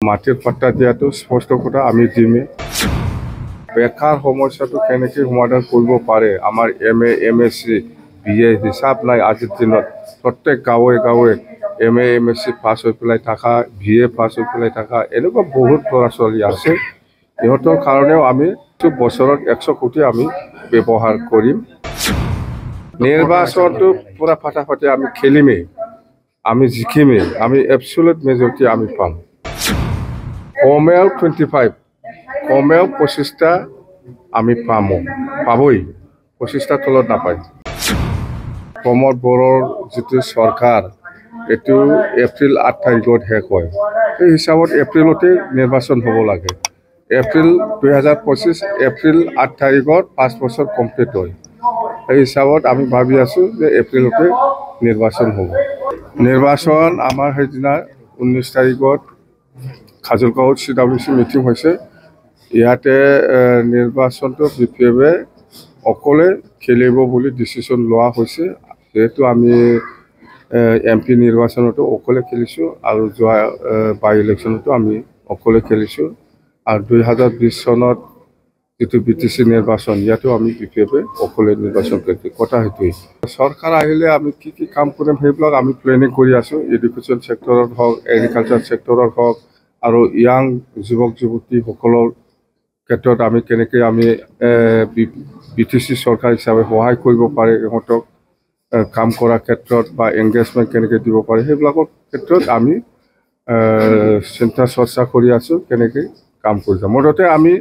মাটিৰ পাট্টা দিয়াটো স্পষ্ট কথা আমি দিমে। বেকাৰ সমস্যাটো কেনেকৈ সমাধান কৰিব পাৰে আমাৰ MA MSc BA হিচাপ নাই। আজিৰ দিনত প্ৰত্যেক গাঁৱে গাঁৱে MA MSc পাছ হৈ পেলাই থকা, BA পাছ হৈ পেলাই থকা এনেকুৱা বহুত ল'ৰা ছোৱালী আছে। ইহঁতৰ কাৰণেও আমি বছৰত 100 কোটি আমি ব্যৱহাৰ কৰিম। নিৰ্বাচনটো পুৰা ফাটাফাটি আমি খেলিমেই, আমি জিকিমেই, আমি এবছলুট মেজৰিটি আমি পাম। কমেও 25, কমেও 25টা আমি পাবই, 25টাৰ তলত নাপায়। প্ৰমোদ বড়োৰ যিটো চৰকাৰ এইটো এপ্ৰিল 8 তাৰিখত শেষ হয়। সেই হিচাপত এপ্ৰিলতে নিৰ্বাচন হ'ব লাগে। এপ্ৰিল 2025 এপ্ৰিল 8 তাৰিখত 5 বছৰ কমপ্লিট হয়। এই হিচাপত আমি ভাবি আছোঁ যে এপ্ৰিলতে নিৰ্বাচন হ'ব। নিৰ্বাচন আমাৰ সেইদিনা 19 তাৰিখত খাজুলগাঁৱত CWC মিটিং হৈছে। ইয়াতে নিৰ্বাচনটো BPFে অকলে খেলিব বুলি ডিচিশ্যন লোৱা হৈছে। যেহেতু আমি MP নিৰ্বাচনতো অকলে খেলিছোঁ আৰু যোৱা বাই ইলেকশ্যনতো আমি অকলে খেলিছোঁ। আৰু 2020 চনত যিটো BTC নিৰ্বাচন ইয়াতো আমি BPFে অকলে নিৰ্বাচন কৰিছোঁ। কথা সেইটোৱেই। চৰকাৰ আহিলে আমি কি কি কাম কৰিম সেইবিলাক আমি প্লেনিং কৰি আছোঁ। এডুকেশ্যন ছেক্টৰত হওক, এগ্ৰিকালচাৰ ছেক্টৰত হওক, আৰু ইয়াং যুৱক যুৱতীসকলৰ ক্ষেত্ৰত আমি কেনেকৈ আমি BTC চৰকাৰ হিচাপে সহায় কৰিব পাৰে, ইহঁতক কাম কৰাৰ ক্ষেত্ৰত বা এংগেজমেণ্ট কেনেকৈ দিব পাৰে সেইবিলাকৰ ক্ষেত্ৰত আমি চিন্তা চৰ্চা কৰি আছোঁ কেনেকৈ কাম কৰি যাম। মুঠতে আমি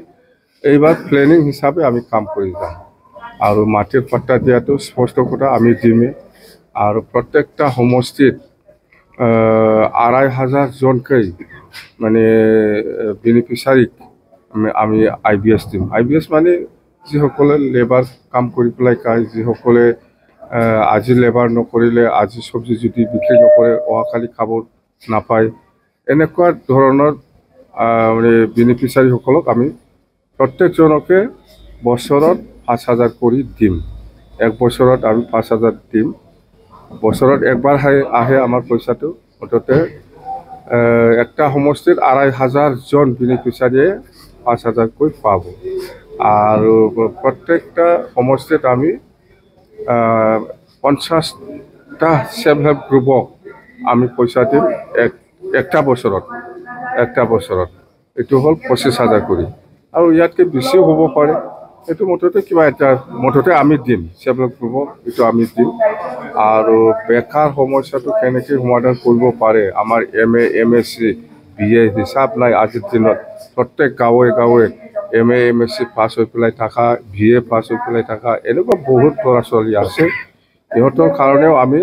এইবাৰ প্লেনিং হিচাপে আমি কাম কৰি যাম। আৰু মাটিৰ পাট্টা দিয়াটো স্পষ্ট কথা আমি দিমে। আৰু প্ৰত্যেকটা সমষ্টিত 2,500 জনকৈ মানে বেনিফিচাৰীক আমি IBS দিম। IBS মানে যিসকলে লেবাৰ কাম কৰি পেলাই খায়, যিসকলে আজি লেবাৰ নকৰিলে আজি চব্জি যদি বিক্ৰী নকৰে অহাকালি খাব নাপায়, এনেকুৱা ধৰণৰ মানে বেনিফিচাৰীসকলক আমি প্ৰত্যেকজনকে বছৰত 5,000 কৰি দিম। এক বছৰত আমি 5,000 দিম। বছৰত একবাৰ আহে আমাৰ পইচাটো। মুঠতে একটা সমষ্টিত 2,500 জন বেনিফিচাৰীয়ে 5,000কৈ পাব। আৰু প্ৰত্যেকটা সমষ্টিত আমি 50টা ছেল্ফ হেল্প গ্ৰুপক আমি পইচা দিম একটা বছৰত। এইটো হ'ল 25,000 কৰি। আৰু ইয়াতকৈ বেছিও হ'ব পাৰে। এইটো মুঠতে কিবা এটা মুঠতে আমি দিম, ছেল্ফ হেল্প গ্ৰুপক এইটো আমি দিম। আৰু বেকাৰ সমস্যাটো কেনেকৈ সমাধান কৰিব পাৰে আমাৰ MA MSc BA হিচাপ নাই। আজিৰ দিনত প্ৰত্যেক গাঁৱে গাঁৱে MA MSc পাছ হৈ পেলাই থকা, BA পাছ হৈ পেলাই থকা এনেকুৱা বহুত ল'ৰা ছোৱালী আছে। ইহঁতৰ কাৰণেও আমি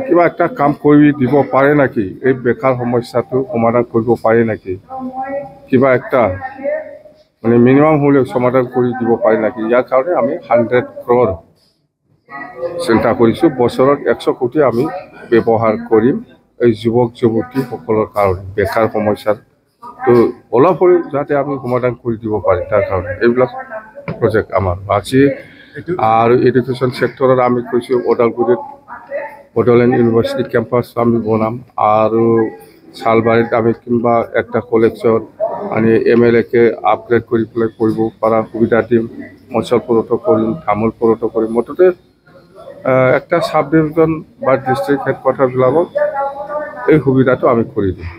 কিবা এটা কাম কৰি দিব পাৰে নেকি, এই বেকাৰ সমস্যাটো সমাধান কৰিব পাৰে নেকি, কিবা একটা মানে মিনিমাম হ'লেও সমাধান কৰি দিব পাৰে নেকি। ইয়াৰ কাৰণে আমি 100 crore চিন্তা কৰিছোঁ। বছৰত 100 কোটি আমি ব্যৱহাৰ কৰিম এই যুৱক যুৱতীসকলৰ কাৰণে। বেকাৰ সমস্যাটো অলপ হ'লেও যাতে আমি সমাধান কৰি দিব পাৰি তাৰ কাৰণে এইবিলাক প্ৰজেক্ট আমাৰ আছে। আৰু এডুকেশ্যন ছেক্টৰত আমি কৈছোঁ ওদালগুৰিত বড়োলেণ্ড ইউনিভাৰ্চিটি কেম্পাছ আমি বনাম। আৰু চালবাৰীত আমি কিংবা একটা কলেজত আমি MLAকে আপগ্ৰেড কৰি পেলাই কৰিব পৰা সুবিধা দিম। অঞ্চলপুৰতো কৰিম, তামোলপুৰতো কৰিম। মুঠতে একটা চাব ডিভিজন বা ডিষ্ট্ৰিক্ট হেডকোৱাৰ্টাৰবিলাকক এই সুবিধাটো আমি কৰি দিম।